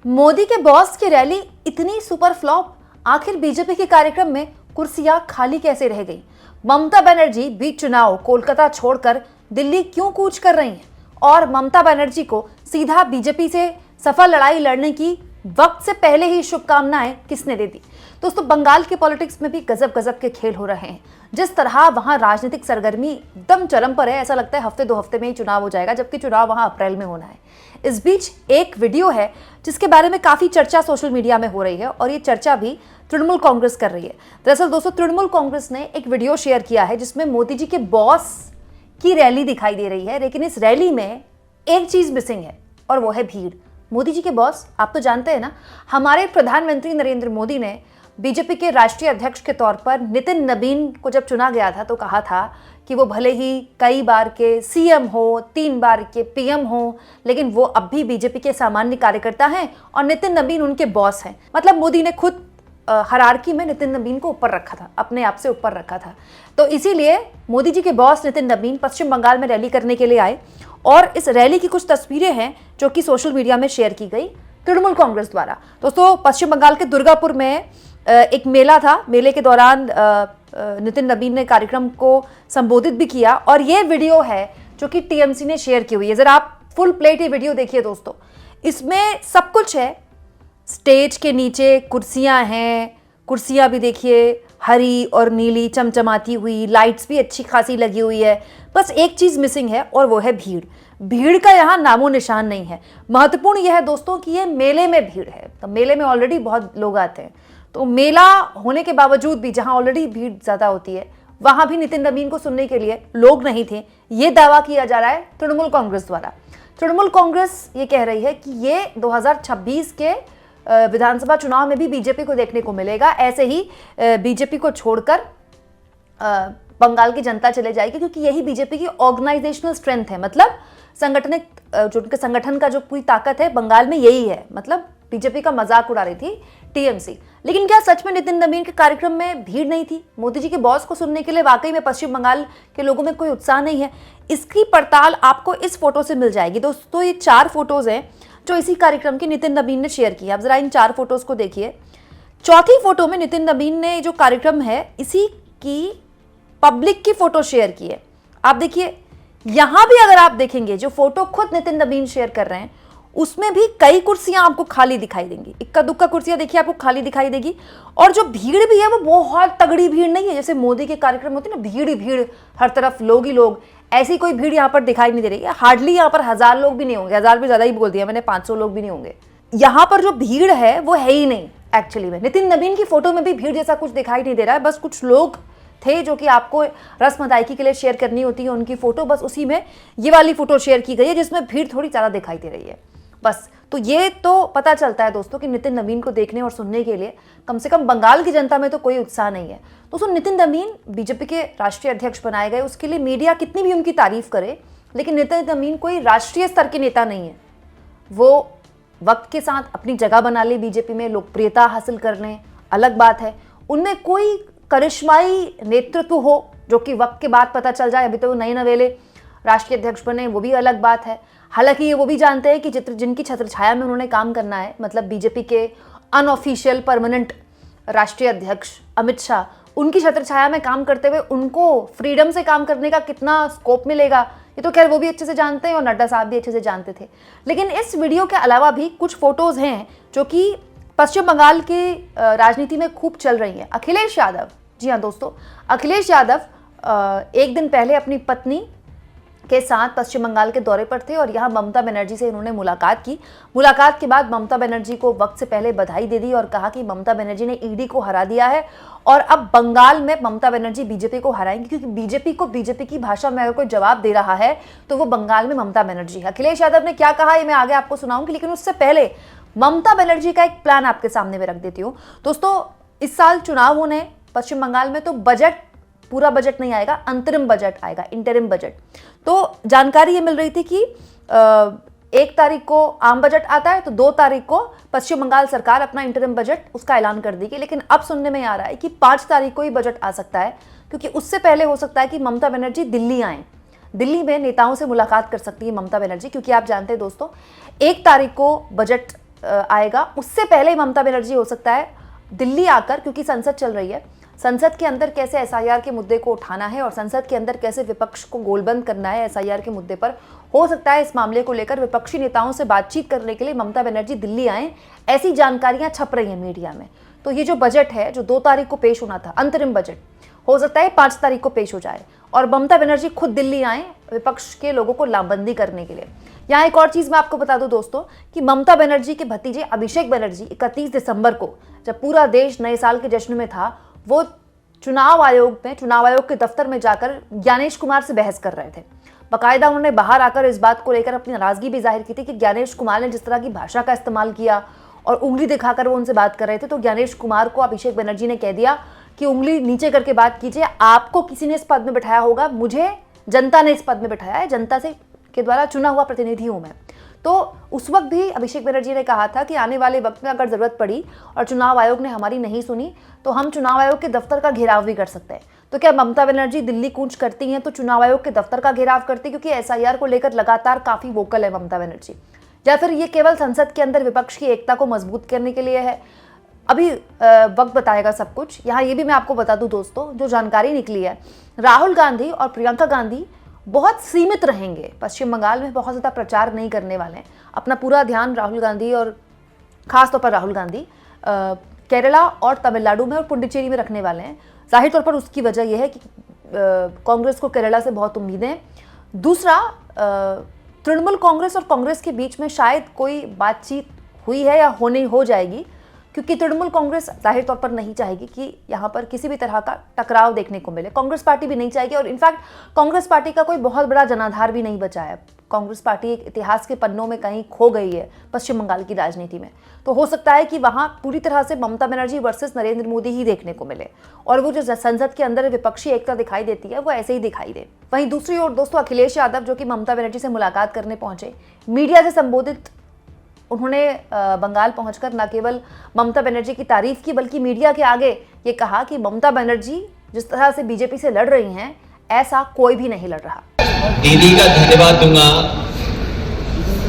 मोदी के बॉस की रैली इतनी सुपर फ्लॉप, आखिर बीजेपी के कार्यक्रम में कुर्सियां खाली कैसे रह गई? ममता बनर्जी बीच चुनाव कोलकाता छोड़कर दिल्ली क्यों कूच कर रही हैं? और ममता बनर्जी को सीधा बीजेपी से सफल लड़ाई लड़ने की वक्त से पहले ही शुभकामनाएं किसने दे दी? दोस्तों, बंगाल के पॉलिटिक्स में भी गजब गजब के खेल हो रहे हैं। जिस तरह वहां राजनीतिक सरगर्मी एकदम चरम पर है, ऐसा लगता है हफ्ते दो हफ्ते में ही चुनाव हो जाएगा, जबकि चुनाव वहां अप्रैल में होना है। इस बीच एक वीडियो है जिसके बारे में काफी चर्चा सोशल मीडिया में हो रही है, और ये चर्चा भी तृणमूल कांग्रेस कर रही है। दरअसल दोस्तों, तृणमूल कांग्रेस ने एक वीडियो शेयर किया है जिसमें मोदी जी के बॉस की रैली दिखाई दे रही है, लेकिन इस रैली में एक चीज मिसिंग है, और वो है भीड़। मोदी जी के बॉस आप तो जानते हैं ना, हमारे प्रधानमंत्री नरेंद्र मोदी ने बीजेपी के राष्ट्रीय अध्यक्ष के तौर पर नितिन नबीन को जब चुना गया था तो कहा था कि वो भले ही कई बार के सीएम हो, 3 बार के पीएम हो, लेकिन वो अब भी बीजेपी के सामान्य कार्यकर्ता हैं और नितिन नबीन उनके बॉस हैं। मतलब मोदी ने खुद हायरार्की में नितिन नबीन को ऊपर रखा था, अपने आप से ऊपर रखा था। तो इसीलिए मोदी जी के बॉस नितिन नबीन पश्चिम बंगाल में रैली करने के लिए आए, और इस रैली की कुछ तस्वीरें हैं जो कि सोशल मीडिया में शेयर की गई तृणमूल कांग्रेस द्वारा। दोस्तों, पश्चिम बंगाल के दुर्गापुर में एक मेला था। मेले के दौरान नितिन नबीन ने कार्यक्रम को संबोधित भी किया, और ये वीडियो है जो कि टीएमसी ने शेयर की हुई है। जरा आप फुल प्लेट ये वीडियो देखिए दोस्तों, इसमें सब कुछ है। स्टेज के नीचे कुर्सियां हैं, कुर्सियां भी देखिए हरी और नीली चमचमाती हुई, लाइट्स भी अच्छी खासी लगी हुई है। बस एक चीज मिसिंग है, और वो है भीड़। भीड़ का यहाँ नामो निशान नहीं है। महत्वपूर्ण यह है दोस्तों कि ये मेले में भीड़ है, तो मेले में ऑलरेडी बहुत लोग आते हैं, तो मेला होने के बावजूद भी जहां ऑलरेडी भीड़ ज्यादा होती है वहां भी नितिन नबीन को सुनने के लिए लोग नहीं थे, ये दावा किया जा रहा है तृणमूल कांग्रेस द्वारा। तृणमूल कांग्रेस ये कह रही है कि ये 2026 के विधानसभा चुनाव में भी बीजेपी को देखने को मिलेगा। ऐसे ही बीजेपी को छोड़कर बंगाल की जनता चले जाएगी, क्योंकि यही बीजेपी की ऑर्गेनाइजेशनल स्ट्रेंथ है। मतलब संगठनिक जो उनके संगठन का जो पूरी ताकत है बंगाल में यही है। मतलब बीजेपी का मजाक उड़ा रही थी टीएमसी। लेकिन क्या सच में नितिन नबीन के कार्यक्रम में भीड़ नहीं थी? मोदी जी के बॉस को सुनने के लिए वाकई में पश्चिम बंगाल के लोगों में कोई उत्साह नहीं है? इसकी पड़ताल आपको इस फोटो से मिल जाएगी। दोस्तों, ये 4 फोटोज हैं जो इसी कार्यक्रम की नितिन नबीन ने शेयर की। आप जरा इन 4 फोटोज को देखिए। चौथी फोटो में नितिन नबीन ने जो कार्यक्रम है इसी की पब्लिक की फोटो शेयर की है। आप देखिए, यहां भी अगर आप देखेंगे जो फोटो खुद नितिन नबीन शेयर कर रहे हैं उसमें भी कई कुर्सियां आपको खाली दिखाई देंगी। इक्का दुक्का कुर्सियां देखिए आपको खाली दिखाई देगी। और जो भीड़ भी है वो बहुत तगड़ी भीड़ नहीं है, जैसे मोदी के कार्यक्रम होते हैं ना, भीड़ ही भीड़, हर तरफ लोग ही लोग। ऐसी कोई भीड़ यहाँ पर दिखाई नहीं दे रही है। हार्डली यहाँ पर 1000 लोग भी नहीं होंगे, 1000 भी ज्यादा ही बोल दिया मैंने, 500 लोग भी नहीं होंगे। यहाँ पर जो भीड़ है वो है ही नहीं एक्चुअली में। नितिन नबीन की फोटो में भी भीड़ जैसा कुछ दिखाई नहीं दे रहा है। बस कुछ लोग थे जो कि आपको रस्म अदायगी के लिए शेयर करनी होती है उनकी फोटो, बस उसी में ये वाली फोटो शेयर की गई है जिसमें भीड़ थोड़ी ज्यादा दिखाई दे रही है। बस तो ये तो पता चलता है दोस्तों कि नितिन नबीन को देखने और सुनने के लिए कम से कम बंगाल की जनता में तो कोई उत्साह नहीं है। दोस्तों, नितिन नबीन बीजेपी के राष्ट्रीय अध्यक्ष बनाए गए, उसके लिए मीडिया कितनी भी उनकी तारीफ करे, लेकिन नितिन नबीन कोई राष्ट्रीय स्तर के नेता नहीं है। वो वक्त के साथ अपनी जगह बना ले, बीजेपी में लोकप्रियता हासिल कर लें, अलग बात है। उनमें कोई करिश्माई नेतृत्व हो जो कि वक्त के बाद पता चल जाए, अभी तो नए नवेले राष्ट्रीय अध्यक्ष बने, वो भी अलग बात है। हालांकि ये वो भी जानते हैं कि जिनकी छत्र छाया में उन्होंने काम करना है, मतलब बीजेपी के अनऑफिशियल परमानेंट राष्ट्रीय अध्यक्ष अमित शाह, उनकी छत्र छाया में काम करते हुए उनको फ्रीडम से काम करने का कितना स्कोप मिलेगा, ये तो खैर वो भी अच्छे से जानते हैं और नड्डा साहब भी अच्छे से जानते थे। लेकिन इस वीडियो के अलावा भी कुछ फोटोज हैं जो कि पश्चिम बंगाल की राजनीति में खूब चल रही है। अखिलेश यादव, जी हाँ दोस्तों, अखिलेश यादव एक दिन पहले अपनी पत्नी के साथ पश्चिम बंगाल के दौरे पर थे, और यहाँ ममता बनर्जी से इन्होंने मुलाकात की। मुलाकात के बाद ममता बनर्जी को वक्त से पहले बधाई दे दी और कहा कि ममता बनर्जी ने ईडी को हरा दिया है, और अब बंगाल में ममता बनर्जी बीजेपी को हराएंगी, क्योंकि बीजेपी को बीजेपी की भाषा में अगर कोई जवाब दे रहा है तो वो बंगाल में ममता बनर्जी है। अखिलेश यादव ने क्या कहा ये मैं आगे आपको सुनाऊंगी, लेकिन उससे पहले ममता बनर्जी का एक प्लान आपके सामने में रख देती हूँ। दोस्तों, इस साल चुनाव होने पश्चिम बंगाल में, तो बजट, पूरा बजट नहीं आएगा, अंतरिम बजट आएगा, इंटरिम बजट। तो जानकारी ये मिल रही थी कि 1 तारीख को आम बजट आता है, तो 2 तारीख को पश्चिम बंगाल सरकार अपना इंटरिम बजट उसका ऐलान कर देगी। लेकिन अब सुनने में आ रहा है कि 5 तारीख को ही बजट आ सकता है, क्योंकि उससे पहले हो सकता है कि ममता बनर्जी दिल्ली आए। दिल्ली में नेताओं से मुलाकात कर सकती है ममता बनर्जी, क्योंकि आप जानते हैं दोस्तों 1 तारीख को बजट आएगा उससे पहले ही ममता बनर्जी हो सकता है दिल्ली आकर, क्योंकि संसद चल रही है, संसद के अंदर कैसे एसआईआर के मुद्दे को उठाना है और संसद के अंदर कैसे विपक्ष को गोलबंद करना है एसआईआर के मुद्दे पर, हो सकता है इस मामले को लेकर विपक्षी नेताओं से बातचीत करने के लिए ममता बनर्जी दिल्ली आए। ऐसी जानकारियां छप रही हैं मीडिया में। तो ये जो बजट है जो 2 तारीख को पेश होना था, अंतरिम बजट, हो सकता है 5 तारीख को पेश हो जाए और ममता बनर्जी खुद दिल्ली आए विपक्ष के लोगों को लामबंदी करने के लिए। यहाँ एक और चीज़ मैं आपको बता दूं दोस्तों कि ममता बनर्जी के भतीजे अभिषेक बनर्जी 31 दिसंबर को, जब पूरा देश नए साल के जश्न में था, वो चुनाव आयोग के दफ्तर में जाकर ज्ञानेश कुमार से बहस कर रहे थे। बाकायदा उन्होंने बाहर आकर इस बात को लेकर अपनी नाराजगी भी जाहिर की थी कि ज्ञानेश कुमार ने जिस तरह की भाषा का इस्तेमाल किया और उंगली दिखाकर वो उनसे बात कर रहे थे, तो ज्ञानेश कुमार को अभिषेक बनर्जी ने कह दिया कि उंगली नीचे करके बात कीजिए, आपको किसी ने इस पद में बैठाया होगा, मुझे जनता ने इस पद में बैठाया है, जनता से के द्वारा चुना हुआ प्रतिनिधि हूं मैं। तो उस वक्त भी अभिषेक बनर्जी ने कहा था कि आने वाले वक्त में अगर जरूरत पड़ी और चुनाव आयोग ने हमारी नहीं सुनी तो हम चुनाव आयोग के दफ्तर का घेराव भी कर सकते हैं। तो क्या ममता बनर्जी दिल्ली कूच करती हैं तो चुनाव आयोग के दफ्तर का घेराव करती, क्योंकि एसआईआर को लेकर लगातार काफी वोकल है ममता बनर्जी, या फिर ये केवल संसद के अंदर विपक्ष की एकता को मजबूत करने के लिए है? अभी वक्त बताएगा सब कुछ। यहाँ ये भी मैं आपको बता दूं दोस्तों, जो जानकारी निकली है, राहुल गांधी और प्रियंका गांधी बहुत सीमित रहेंगे, पश्चिम बंगाल में बहुत ज़्यादा प्रचार नहीं करने वाले हैं। अपना पूरा ध्यान राहुल गांधी और ख़ासतौर पर राहुल गांधी केरला और तमिलनाडु में और पुडुचेरी में रखने वाले हैं। जाहिर तौर पर उसकी वजह यह है कि कांग्रेस को केरला से बहुत उम्मीदें हैं। दूसरा, तृणमूल कांग्रेस और कांग्रेस के बीच में शायद कोई बातचीत हुई है या हो जाएगी, क्योंकि तृणमूल कांग्रेस जाहिर तौर पर नहीं चाहेगी कि यहाँ पर किसी भी तरह का टकराव देखने को मिले। कांग्रेस पार्टी भी नहीं चाहेगी और इनफैक्ट कांग्रेस पार्टी का कोई बहुत बड़ा जनाधार भी नहीं बचा है। कांग्रेस पार्टी एक इतिहास के पन्नों में कहीं खो गई है पश्चिम बंगाल की राजनीति में। तो हो सकता है कि वहाँ पूरी तरह से ममता बनर्जी वर्सेस नरेंद्र मोदी ही देखने को मिले और वो जो संसद के अंदर विपक्षी एकता दिखाई देती है वो ऐसे ही दिखाई दे। वहीं दूसरी ओर दोस्तों, अखिलेश यादव जो कि ममता बनर्जी से मुलाकात करने पहुंचे, मीडिया से संबोधित उन्होंने बंगाल पहुंचकर न केवल ममता बनर्जी की तारीफ की बल्कि मीडिया के आगे ये कहा कि ममता बनर्जी जिस तरह से बीजेपी से लड़ रही हैं, ऐसा कोई भी नहीं लड़ रहा। दीदी का धन्यवाद दूंगा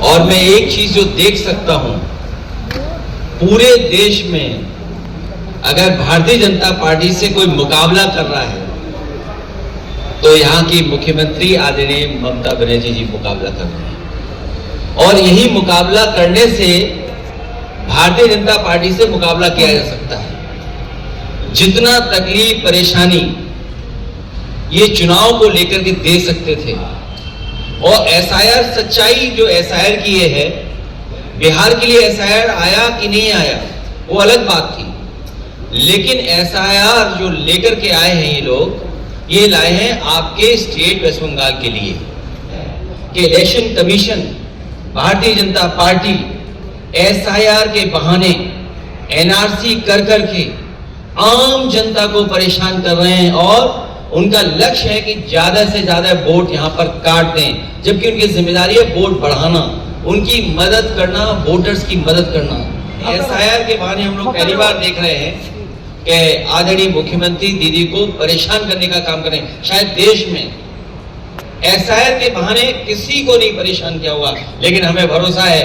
और मैं एक चीज जो देख सकता हूं, पूरे देश में अगर भारतीय जनता पार्टी से कोई मुकाबला कर रहा है तो यहाँ की मुख्यमंत्री आदरणीय ममता बनर्जी जी मुकाबला कर रहे हैं और यही मुकाबला करने से भारतीय जनता पार्टी से मुकाबला किया जा सकता है। जितना तकलीफ परेशानी ये चुनाव को लेकर के दे सकते थे और एसआईआर सच्चाई जो एसआईआर की ये है, बिहार के लिए एसआईआर आया कि नहीं आया वो अलग बात थी, लेकिन एसआईआर जो लेकर के आए हैं ये लोग, ये लाए हैं आपके स्टेट वेस्ट बंगाल के लिए कि election commission Bharatiya Janata party SIR के बहाने एनआरसी कर करके आम जनता को परेशान कर रहे हैं और उनका लक्ष्य है कि ज्यादा से ज्यादा वोट यहां पर काट दें, जबकि उनकी जिम्मेदारी है वोट बढ़ाना, उनकी मदद करना, वोटर्स की मदद करना। एसआईआर के बहाने हम लोग पहली बार देख रहे हैं कि आदरणीय मुख्यमंत्री दीदी को परेशान करने का काम कर रहे हैं। शायद देश में एसआईआर के बहाने किसी को नहीं परेशान किया होगा, लेकिन हमें भरोसा है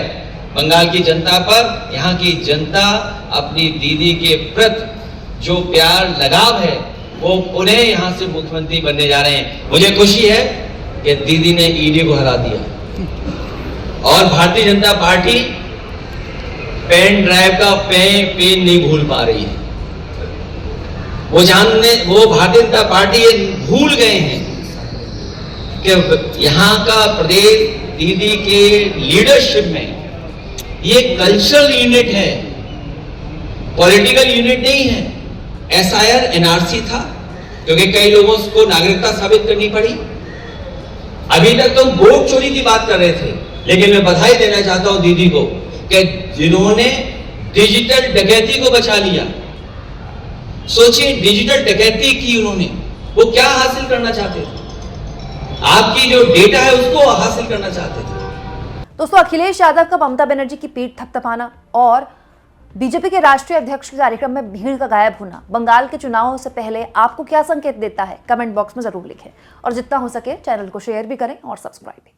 बंगाल की जनता पर। यहाँ की जनता अपनी दीदी के प्रति जो प्यार लगाव है वो उन्हें यहाँ से मुख्यमंत्री बनने जा रहे हैं। मुझे खुशी है कि दीदी ने ईडी को हरा दिया और Bharatiya Janata party pen drive का पिन नहीं भूल पा रही है। वो भारतीय जनता पार्टी ये भूल गए हैं कि यहाँ का प्रदेश दीदी के लीडरशिप में ये कल्चरल यूनिट है, पॉलिटिकल यूनिट नहीं है। एसआईआर एनआरसी था क्योंकि कई लोगों को नागरिकता साबित करनी पड़ी। अभी तक तो वोट चोरी की बात कर रहे थे, लेकिन मैं बधाई देना चाहता हूं दीदी को कि जिन्होंने डिजिटल डकैती को बचा लिया। सोचिए, डिजिटल डकैती की उन्होंने, वो क्या हासिल करना चाहते थे? आपकी जो डेटा है उसको हासिल करना चाहते थे। दोस्तों, अखिलेश यादव का ममता बनर्जी की पीठ थपथपाना और बीजेपी के राष्ट्रीय अध्यक्ष के कार्यक्रम में भीड़ का गायब होना बंगाल के चुनावों से पहले आपको क्या संकेत देता है? कमेंट बॉक्स में जरूर लिखें और जितना हो सके चैनल को शेयर भी करें और सब्सक्राइब भी।